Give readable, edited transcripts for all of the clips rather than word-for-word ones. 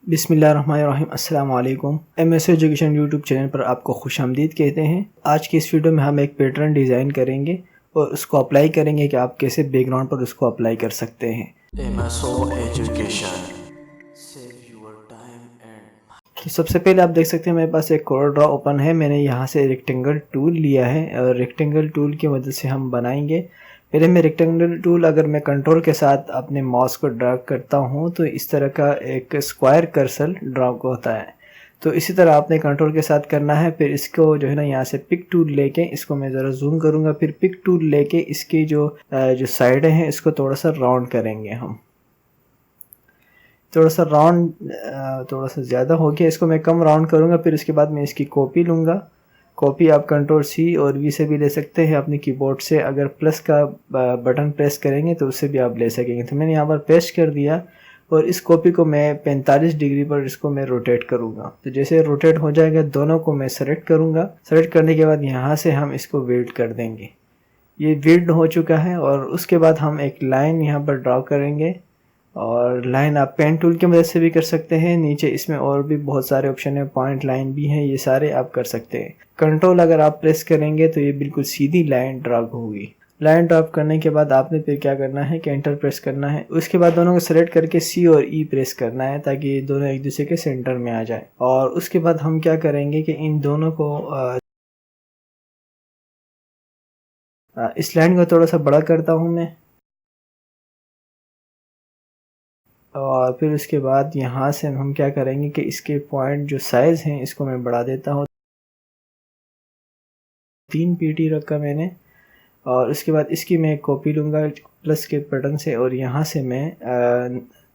बिस्मिल्लाहिर्रहमानिर्रहीम। अस्सलाम वालेकुम। एमएस एजुकेशन यूट्यूब चैनल पर आपको खुशामदीद कहते हैं। आज की इस वीडियो में हम एक पैटर्न डिज़ाइन करेंगे और उसको अप्लाई करेंगे कि आप कैसे बैकग्राउंड पर उसको अप्लाई कर सकते हैं। MSO Education Save your time and तो सबसे पहले आप देख सकते हैं मेरे पास एक कोड ड्रा ओपन है। मैंने यहाँ से रेक्टेंगल टूल लिया है और रेक्टेंगल टूल की मदद से हम बनाएंगे। पहले मैं रेक्टेंगल टूल अगर मैं कंट्रोल के साथ अपने माउस को ड्रैग करता हूँ तो इस तरह का एक स्क्वायर कर्सर ड्रा होता है। तो इसी तरह आपने कंट्रोल के साथ करना है। फिर इसको जो है ना यहाँ से पिक टूल लेके इसको मैं ज़रा जूम करूँगा। फिर पिक टूल लेके इसकी जो साइडें हैं इसको थोड़ा सा राउंड करेंगे हम। थोड़ा सा राउंड थोड़ा सा ज़्यादा हो गया, इसको मैं कम राउंड करूँगा। फिर उसके बाद मैं इसकी कॉपी लूँगा। कॉपी आप कंट्रोल सी और वी से भी ले सकते हैं अपने कीबोर्ड से। अगर प्लस का बटन प्रेस करेंगे तो उससे भी आप ले सकेंगे। तो मैंने यहाँ पर पेस्ट कर दिया और इस कॉपी को मैं 45 डिग्री पर इसको मैं रोटेट करूँगा। तो जैसे रोटेट हो जाएगा दोनों को मैं सेलेक्ट करूँगा। सेलेक्ट करने के बाद यहाँ से हम इसको विड्थ कर देंगे। ये विड्थ हो चुका है और उसके बाद हम एक लाइन यहाँ पर ड्रा करेंगे और लाइन आप पेन टूल की मदद से भी कर सकते हैं। नीचे इसमें और भी बहुत सारे ऑप्शन है, पॉइंट लाइन भी हैं, ये सारे आप कर सकते हैं। कंट्रोल अगर आप प्रेस करेंगे तो ये बिल्कुल सीधी लाइन ड्रा होगी। लाइन ड्रॉप करने के बाद आपने फिर क्या करना है कि एंटर प्रेस करना है। उसके बाद दोनों को सेलेक्ट करके सी और ई प्रेस करना है ताकि ये दोनों एक दूसरे के सेंटर में आ जाए। और उसके बाद हम क्या करेंगे कि इन दोनों को इस लाइन को थोड़ा सा बड़ा करता हूँ मैं। और फिर उसके बाद यहाँ से हम क्या करेंगे कि इसके पॉइंट जो साइज़ हैं इसको मैं बढ़ा देता हूँ। 3 पीटी रखा मैंने। और उसके बाद इसकी मैं कॉपी लूँगा प्लस के बटन से और यहाँ से मैं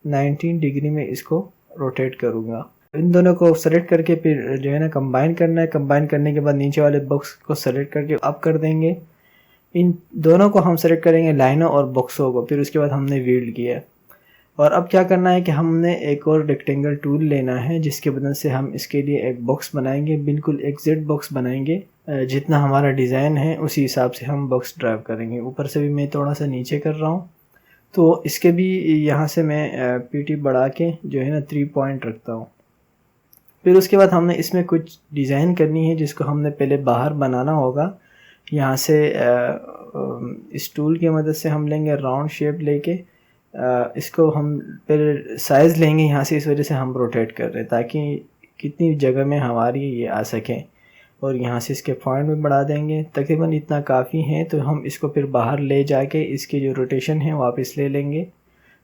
19 डिग्री में इसको रोटेट करूँगा। इन दोनों को सेलेक्ट करके फिर जो है ना कंबाइन करना है। कंबाइन करने के बाद नीचे वाले बॉक्स को सेलेक्ट करके अप कर देंगे। इन दोनों को हम सेलेक्ट करेंगे, लाइनों और बॉक्सों को। फिर उसके बाद हमने व्हील्ड किया। और अब क्या करना है कि हमने एक और रेक्टेंगल टूल लेना है जिसके मदद से हम इसके लिए एक बॉक्स बनाएंगे। बिल्कुल एग्जैक्ट बॉक्स बनाएंगे, जितना हमारा डिज़ाइन है उसी हिसाब से हम बॉक्स ड्राइव करेंगे। ऊपर से भी मैं थोड़ा सा नीचे कर रहा हूँ तो इसके भी यहाँ से मैं पीटी बढ़ा के जो है ना 3 पॉइंट रखता हूँ। फिर उसके बाद हमने इसमें कुछ डिज़ाइन करनी है जिसको हमने पहले बाहर बनाना होगा। यहाँ से इस टूल की मदद से हम लेंगे राउंड शेप लेके इसको हम पहले साइज़ लेंगे यहाँ से। इस वजह से हम रोटेट कर रहे हैं ताकि कितनी जगह में हमारी ये आ सकें। और यहाँ से इसके पॉइंट भी बढ़ा देंगे, तकरीबन इतना काफ़ी है। तो हम इसको फिर बाहर ले जाके इसकी जो रोटेशन है वापस ले लेंगे,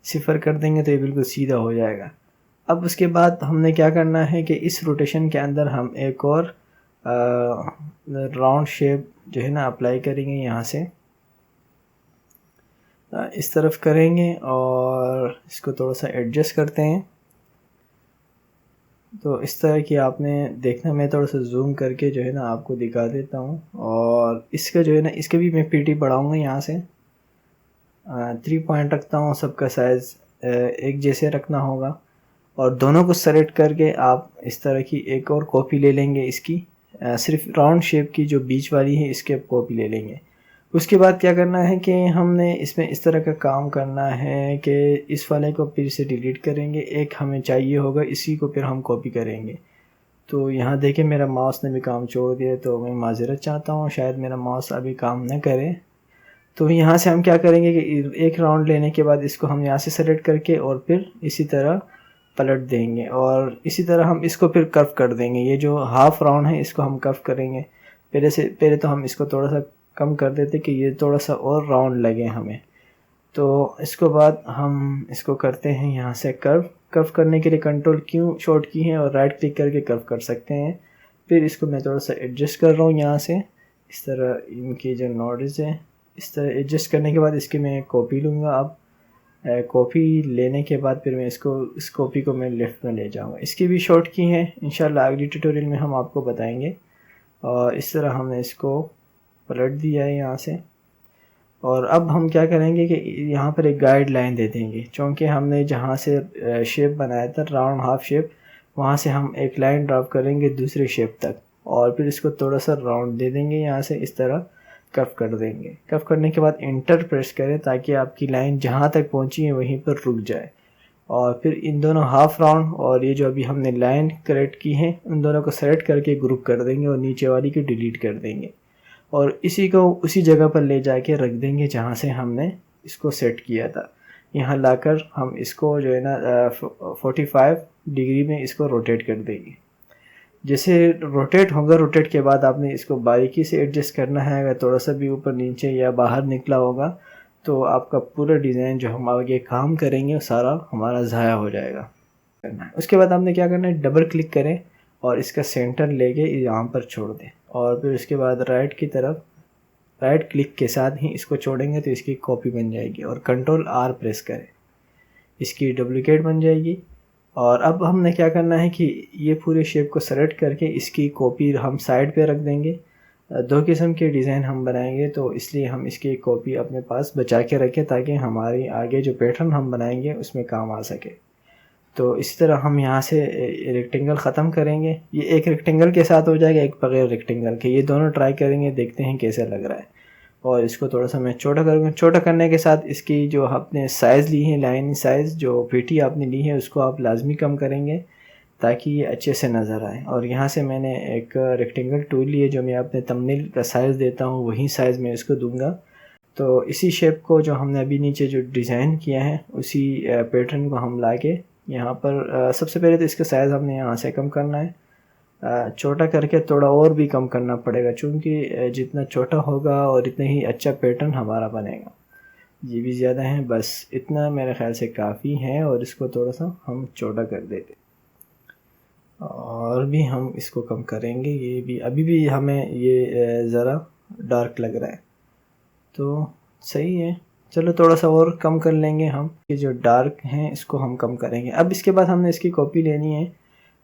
0 कर देंगे तो ये बिल्कुल सीधा हो जाएगा। अब उसके बाद हमने क्या करना है कि इस रोटेशन के अंदर हम एक और राउंड शेप जो है ना अप्लाई करेंगे। यहाँ से इस तरफ करेंगे और इसको थोड़ा सा एडजस्ट करते हैं। तो इस तरह की आपने देखना, मैं थोड़ा सा जूम करके जो है ना आपको दिखा देता हूँ। और इसका जो है ना इसके भी मैं पीटी बढ़ाऊँगा। यहाँ से 3 पॉइंट रखता हूँ। सबका साइज़ एक जैसे रखना होगा। और दोनों को सेलेक्ट करके आप इस तरह की एक और कॉपी ले लेंगे इसकी, सिर्फ राउंड शेप की जो बीच वाली है इसके कॉपी ले लेंगे। उसके बाद क्या करना है कि हमने इसमें इस तरह का काम करना है कि इस वाले को फिर से डिलीट करेंगे। एक हमें चाहिए होगा, इसी को फिर हम कॉपी करेंगे। तो यहाँ देखें मेरा माउस ने भी काम छोड़ दिया, तो मैं माज़रत चाहता हूँ, शायद मेरा माउस अभी काम न करे। तो यहाँ से हम क्या करेंगे कि एक राउंड लेने के बाद इसको हम यहाँ से सेलेक्ट करके और फिर इसी तरह पलट देंगे। और इसी तरह हम इसको फिर कर्व कर देंगे। ये जो हाफ़ राउंड है इसको हम कर्व करेंगे। पहले तो हम इसको थोड़ा सा कम कर देते कि ये थोड़ा सा और राउंड लगे हमें। तो इसको बाद हम इसको करते हैं यहाँ से कर्व करने के लिए कंट्रोल क्यू शॉर्ट की है और राइट क्लिक करके कर्व कर सकते हैं। फिर इसको मैं थोड़ा सा एडजस्ट कर रहा हूँ यहाँ से। इस तरह इनकी जो नोड्स है इस तरह एडजस्ट करने के बाद इसकी मैं कॉपी लूँगा। अब कॉपी लेने के बाद फिर मैं इस कॉपी को मैं लेफ़्ट में ले जाऊँगा। इसकी भी शॉर्ट की है, इंशाल्लाह अगली ट्यूटोरियल में हम आपको बताएंगे। और इस तरह हमने इसको पलट दिया है यहाँ से। और अब हम क्या करेंगे कि यहाँ पर एक गाइड लाइन दे देंगे, क्योंकि हमने जहाँ से शेप बनाया था राउंड हाफ शेप, वहाँ से हम एक लाइन ड्रॉप करेंगे दूसरे शेप तक। और फिर इसको थोड़ा सा राउंड दे देंगे, यहाँ से इस तरह कर्व कर देंगे। कर्व करने के बाद एंटर प्रेस करें ताकि आपकी लाइन जहाँ तक पहुँची है वहीं पर रुक जाए। और फिर इन दोनों हाफ राउंड और ये जो अभी हमने लाइन क्रिएट की है उन दोनों को सेलेक्ट करके ग्रुप कर देंगे और नीचे वाली की डिलीट कर देंगे और इसी को उसी जगह पर ले जाके रख देंगे जहाँ से हमने इसको सेट किया था। यहाँ लाकर हम इसको जो है ना 45 डिग्री में इसको रोटेट कर देंगे। जैसे रोटेट होगा, रोटेट के बाद आपने इसको बारीकी से एडजस्ट करना है। अगर थोड़ा सा भी ऊपर नीचे या बाहर निकला होगा तो आपका पूरा डिज़ाइन जो हम आगे काम करेंगे वो सारा हमारा ज़ाया हो जाएगा। उसके बाद आपने क्या करना है, डबल क्लिक करें और इसका सेंटर लेके यहाँ पर छोड़ दें और फिर उसके बाद राइट की तरफ राइट क्लिक के साथ ही इसको छोड़ेंगे तो इसकी कॉपी बन जाएगी और कंट्रोल R प्रेस करें, इसकी डुप्लिकेट बन जाएगी। और अब हमने क्या करना है कि ये पूरे शेप को सेलेक्ट करके इसकी कॉपी हम साइड पे रख देंगे। दो किस्म के डिज़ाइन हम बनाएंगे तो इसलिए हम इसकी कॉपी अपने पास बचा के रखें ताकि हमारी आगे जो पैटर्न हम बनाएंगे उसमें काम आ सके। तो इसी तरह हम यहाँ से रेक्टेंगल ख़त्म करेंगे। ये एक रेक्टेंगल के साथ हो जाएगा, एक बगैर रेक्टेंगल के। ये दोनों ट्राई करेंगे, देखते हैं कैसे लग रहा है। और इसको थोड़ा सा मैं छोटा करूँगा। छोटा करने के साथ इसकी जो आपने साइज़ ली है, लाइन साइज़ जो पेटी आपने ली है उसको आप लाजमी कम करेंगे ताकि ये अच्छे से नज़र आए। और यहाँ से मैंने एक रेक्टेंगल टूल लिए जो मैं अपने थंबनेल का साइज़ देता हूँ वही साइज़ मैं इसको दूँगा। तो इसी शेप को जो हमने अभी नीचे जो डिज़ाइन किया है उसी पैटर्न को हम ला के यहाँ पर सबसे पहले तो इसका साइज़ हमने यहाँ से कम करना है। छोटा करके थोड़ा और भी कम करना पड़ेगा क्योंकि जितना छोटा होगा और इतना ही अच्छा पैटर्न हमारा बनेगा। ये भी ज़्यादा है, बस इतना मेरे ख्याल से काफ़ी है और इसको थोड़ा सा हम छोटा कर देते और भी हम इसको कम करेंगे। ये भी अभी भी हमें ये ज़रा डार्क लग रहा है तो सही है, चलो थोड़ा सा और कम कर लेंगे हम। ये जो डार्क हैं इसको हम कम करेंगे। अब इसके बाद हमने इसकी कॉपी लेनी है।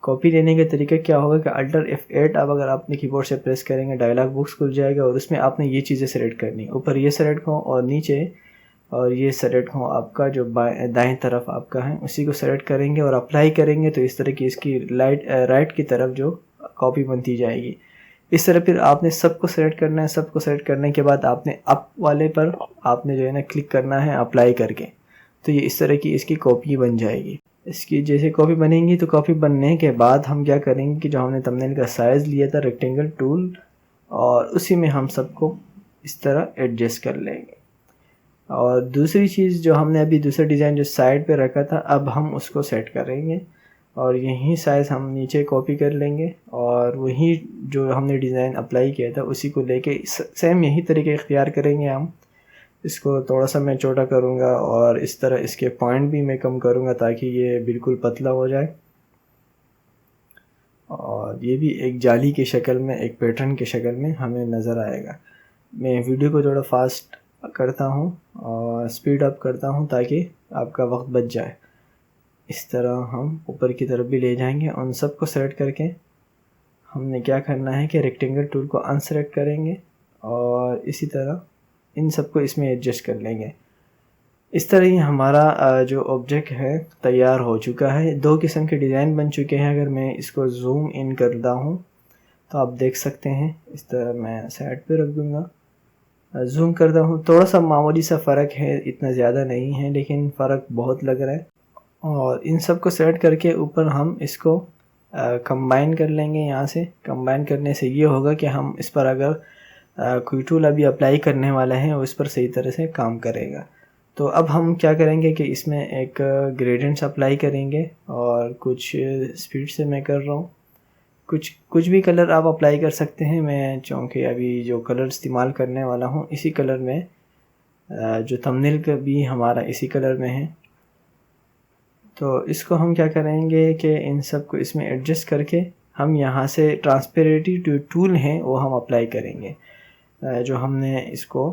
कॉपी लेने का तरीका क्या होगा कि अल्टर F8 अब अगर आपने कीबोर्ड से प्रेस करेंगे डायलॉग बॉक्स खुल जाएगा और उसमें आपने ये चीज़ें सेलेक्ट करनी, ऊपर ये सेलेक्ट हो और नीचे और ये सेलेक्ट हो आपका जो दाएं तरफ आपका है उसी को सेलेक्ट करेंगे और अप्लाई करेंगे तो इस तरह की इसकी राइट की तरफ जो कॉपी बनती जाएगी। इस तरह फिर आपने सबको सेलेक्ट करना है। सबको सेलेक्ट करने के बाद आपने अप वाले पर आपने जो है ना क्लिक करना है अप्लाई करके, तो ये इस तरह की इसकी कॉपी बन जाएगी। इसकी जैसे कॉपी बनेगी तो कॉपी बनने के बाद हम क्या करेंगे कि जो हमने थंबनेल का साइज़ लिया था रेक्टेंगल टूल और उसी में हम सबको इस तरह एडजस्ट कर लेंगे। और दूसरी चीज़ जो हमने अभी दूसरा डिज़ाइन जो साइड पे रखा था अब हम उसको सेट करेंगे और यही साइज़ हम नीचे कॉपी कर लेंगे और वही जो हमने डिज़ाइन अप्लाई किया था उसी को लेके सेम यही तरीके इख्तियार करेंगे हम। इसको थोड़ा सा मैं छोटा करूँगा और इस तरह इसके पॉइंट भी मैं कम करूँगा ताकि ये बिल्कुल पतला हो जाए और ये भी एक जाली की शक्ल में, एक पैटर्न की शक्ल में हमें नज़र आएगा। मैं वीडियो को थोड़ा फास्ट करता हूँ और स्पीड अप करता हूँ ताकि आपका वक्त बच जाए। इस तरह हम ऊपर की तरफ भी ले जाएंगे। उन सब को सेलेक्ट करके हमने क्या करना है कि रेक्टेंगल टूल को अनसेलेक्ट करेंगे और इसी तरह इन सबको इसमें एडजस्ट कर लेंगे। इस तरह ही हमारा जो ऑब्जेक्ट है तैयार हो चुका है। दो किस्म के डिज़ाइन बन चुके हैं। अगर मैं इसको जूम इन करता हूँ तो आप देख सकते हैं इस तरह मैं साइड पे रख दूँगा। जूम करता हूँ, थोड़ा सा मामूली सा फ़र्क है, इतना ज़्यादा नहीं है लेकिन फ़र्क बहुत लग रहा है। और इन सब को सेलेक्ट करके ऊपर हम इसको कंबाइन कर लेंगे। यहाँ से कंबाइन करने से ये होगा कि हम इस पर अगर कोई टूल अभी अप्लाई करने वाला है उस पर सही तरह से काम करेगा। तो अब हम क्या करेंगे कि इसमें एक ग्रेडियंट्स अप्लाई करेंगे और कुछ स्पीड से मैं कर रहा हूँ। कुछ भी कलर आप अप्लाई कर सकते हैं। मैं चूँकि अभी जो कलर इस्तेमाल करने वाला हूँ इसी कलर में, जो थंबनेल का भी हमारा इसी कलर में है। तो इसको हम क्या करेंगे कि इन सब को इसमें एडजस्ट करके हम यहाँ से ट्रांसपेरेंटी जो टूल हैं वो हम अप्लाई करेंगे। जो हमने इसको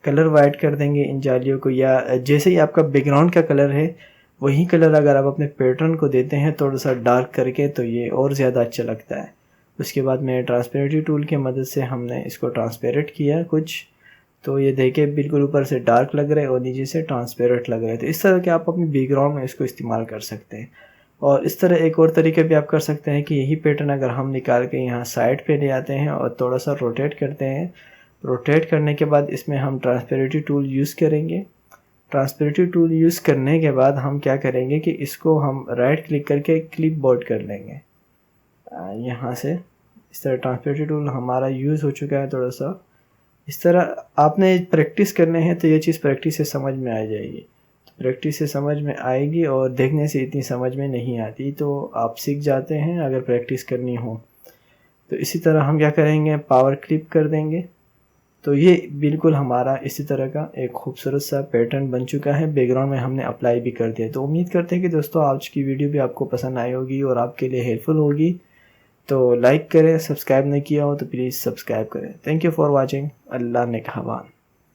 कलर वाइट कर देंगे इन जालियों को, या जैसे ही आपका बैकग्राउंड का कलर है वही कलर अगर आप अपने पैटर्न को देते हैं थोड़ा सा डार्क करके तो ये और ज़्यादा अच्छा लगता है। उसके बाद में ट्रांसपेरेंटी टूल की मदद से हमने इसको ट्रांसपेरेंट किया कुछ, तो ये देखिए बिल्कुल ऊपर से डार्क लग रहा है और नीचे से ट्रांसपेरेंट लग रहा है। तो इस तरह के आप अपने बैकग्राउंड में इसको इस्तेमाल कर सकते हैं। और इस तरह एक और तरीके भी आप कर सकते हैं कि यही पैटर्न अगर हम निकाल के यहाँ साइड पे ले आते हैं और थोड़ा सा रोटेट करते हैं। रोटेट करने के बाद इसमें हम ट्रांसपेरेंटी टूल यूज़ करेंगे ट्रांसपेरेंटी टूल यूज़ करने के बाद हम क्या करेंगे कि इसको हम राइट क्लिक करके क्लिप बोर्ड कर लेंगे। यहाँ से इस तरह ट्रांसपेरेंटी टूल हमारा यूज़ हो चुका है थोड़ा सा। इस तरह आपने प्रैक्टिस करने हैं तो ये चीज़ प्रैक्टिस से समझ में आ जाएगी। प्रैक्टिस से समझ में आएगी और देखने से इतनी समझ में नहीं आती, तो आप सीख जाते हैं अगर प्रैक्टिस करनी हो। तो इसी तरह हम क्या करेंगे, पावर क्लिप कर देंगे। तो ये बिल्कुल हमारा इसी तरह का एक खूबसूरत सा पैटर्न बन चुका है। बैकग्राउंड में हमने अप्लाई भी कर दिया। तो उम्मीद करते हैं कि दोस्तों आज की वीडियो भी आपको पसंद आई होगी और आपके लिए हेल्पफुल होगी। तो लाइक करें, सब्सक्राइब नहीं किया हो तो प्लीज़ सब्सक्राइब करें। Thank you for watching. Allah ने कहवान।